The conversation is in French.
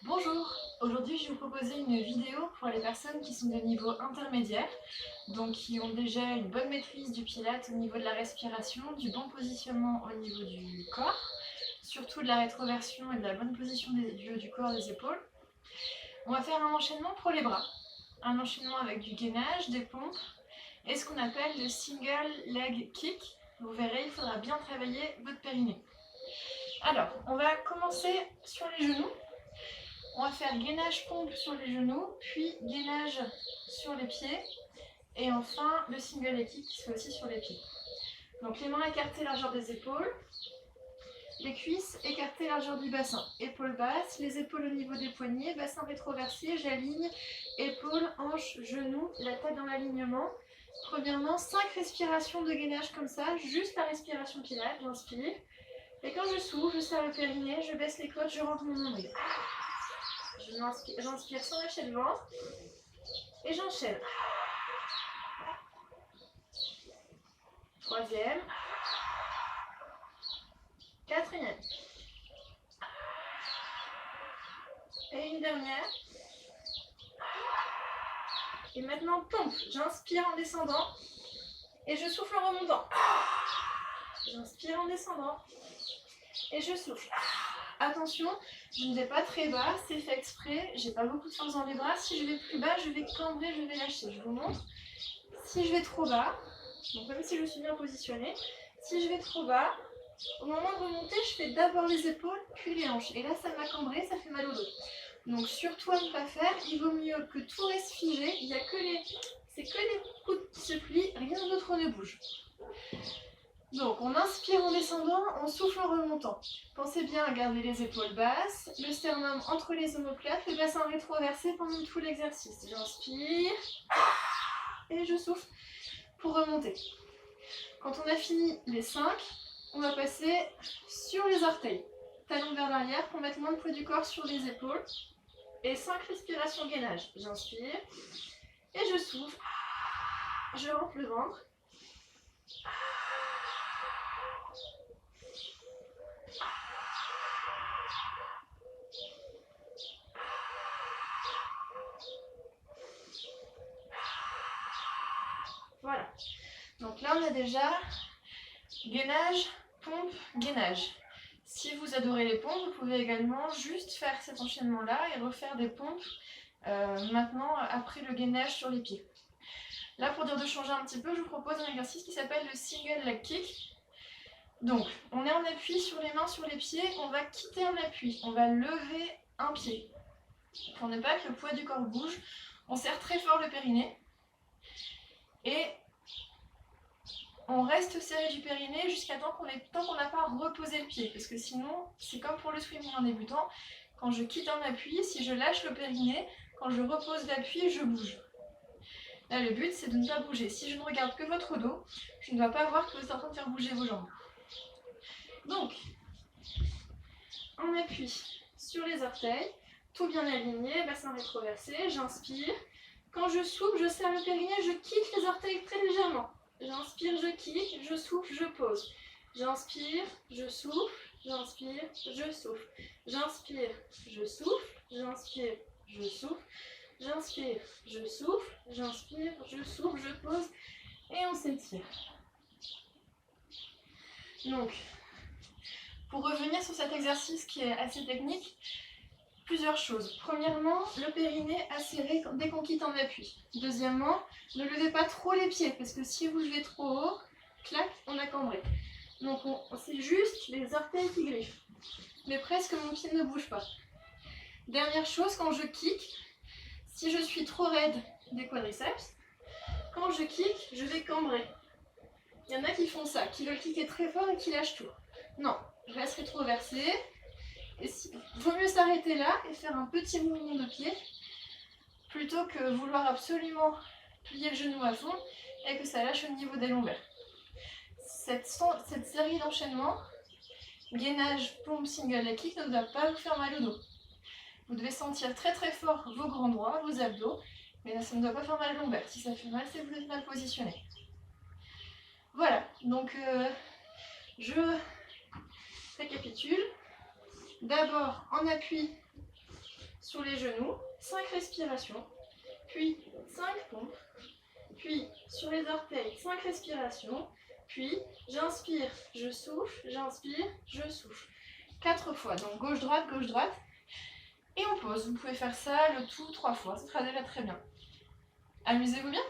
Bonjour, aujourd'hui je vais vous proposer une vidéo pour les personnes qui sont de niveau intermédiaire, donc qui ont déjà une bonne maîtrise du Pilate au niveau de la respiration, du bon positionnement au niveau du corps, surtout de la rétroversion et de la bonne position du haut du corps, des épaules. On va faire un enchaînement pour les bras, un enchaînement avec du gainage, des pompes et ce qu'on appelle le single leg kick. Vous verrez, il faudra bien travailler votre périnée. Alors, on va commencer sur les genoux. On va faire gainage pompe sur les genoux, puis gainage sur les pieds, et enfin le single leg kick qui se fait aussi sur les pieds. Donc les mains écartées largeur des épaules, les cuisses écartées largeur du bassin, épaules basses, les épaules au niveau des poignets, bassin rétroversé, j'aligne, épaules, hanches, genoux, la tête dans l'alignement. Premièrement, 5 respirations de gainage comme ça, juste la respiration pilate, j'inspire. Et quand je souffle, je serre le périnée, je baisse les côtes, je rentre mon nombril. J'inspire sans lâcher le ventre et j'enchaîne. Troisième. Quatrième. Et une dernière. Et maintenant, pompe. J'inspire en descendant et je souffle en remontant. J'inspire en descendant et je souffle. Attention, je ne vais pas très bas, c'est fait exprès. J'ai pas beaucoup de force dans les bras. Si je vais plus bas, je vais cambrer, je vais lâcher. Je vous montre. Si je vais trop bas, donc même si je suis bien positionnée, si je vais trop bas, au moment de remonter, je fais d'abord les épaules, puis les hanches. Et là, ça m'a cambré, ça fait mal au dos. Donc surtout à ne pas faire, il vaut mieux que tout reste figé. Il n'y a que c'est que les coudes qui se plient, rien d'autre ne bouge. Donc on inspire en descendant, on souffle en remontant. Pensez bien à garder les épaules basses, le sternum entre les omoplates, le bassin rétroversé pendant tout l'exercice. J'inspire et je souffle pour remonter. Quand on a fini les 5, on va passer sur les orteils. Talons vers l'arrière pour mettre moins de poids du corps sur les épaules. Et 5 respirations gainage. J'inspire et je souffle. Je rentre le ventre. Voilà. Donc là, on a déjà gainage, pompe, gainage. Si vous adorez les pompes, vous pouvez également juste faire cet enchaînement-là et refaire des pompes maintenant après le gainage sur les pieds. Là, pour dire de changer un petit peu, je vous propose un exercice qui s'appelle le single leg kick. Donc, on est en appui sur les mains, sur les pieds, on va quitter un appui, on va lever un pied. Pour ne pas que le poids du corps bouge, on serre très fort le périnée. Et on reste serré du périnée jusqu'à tant qu'on n'a pas reposé le pied. Parce que sinon, c'est comme pour le swimming en débutant. Quand je quitte un appui, si je lâche le périnée, quand je repose l'appui, je bouge. Là, le but, c'est de ne pas bouger. Si je ne regarde que votre dos, je ne dois pas voir que vous êtes en train de faire bouger vos jambes. Donc, on appuie sur les orteils, tout bien aligné, bassin rétroversé, j'inspire. Quand je souffle, je serre le périnée, je quitte les orteils très légèrement. J'inspire, je kick, je souffle, je pose. J'inspire, je souffle, j'inspire, je souffle. J'inspire, je souffle, j'inspire, je souffle. J'inspire, je souffle, j'inspire, je souffle, je pose et on s'étire. Donc, pour revenir sur cet exercice qui est assez technique, plusieurs choses. Premièrement, le périnée à serrer dès qu'on quitte un appui. Deuxièmement, ne levez pas trop les pieds parce que si vous levez trop haut, clac, on a cambré. Donc c'est juste les orteils qui griffent. Mais presque mon pied ne bouge pas. Dernière chose, quand je kick, si je suis trop raide des quadriceps, quand je kick, je vais cambrer. Il y en a qui font ça, qui veulent kicker très fort et qui lâchent tout. Non, je reste rétroversé. Et vaut mieux s'arrêter là et faire un petit mouvement de pied plutôt que vouloir absolument plier le genou à fond et que ça lâche au niveau des lombaires. Cette série d'enchaînements, gainage, pompe, single leg kick, ne doit pas vous faire mal au dos. Vous devez sentir très très fort vos grands droits, vos abdos, mais ça ne doit pas faire mal aux lombaires. Si ça fait mal, c'est que vous êtes mal positionné. Voilà, donc je récapitule. D'abord en appui sous les genoux, 5 respirations, puis 5 pompes, puis sur les orteils, 5 respirations, puis j'inspire, je souffle, j'inspire, je souffle. 4 fois, donc gauche-droite, et on pose. Vous pouvez faire ça le tout 3 fois, ce sera déjà très bien. Amusez-vous bien.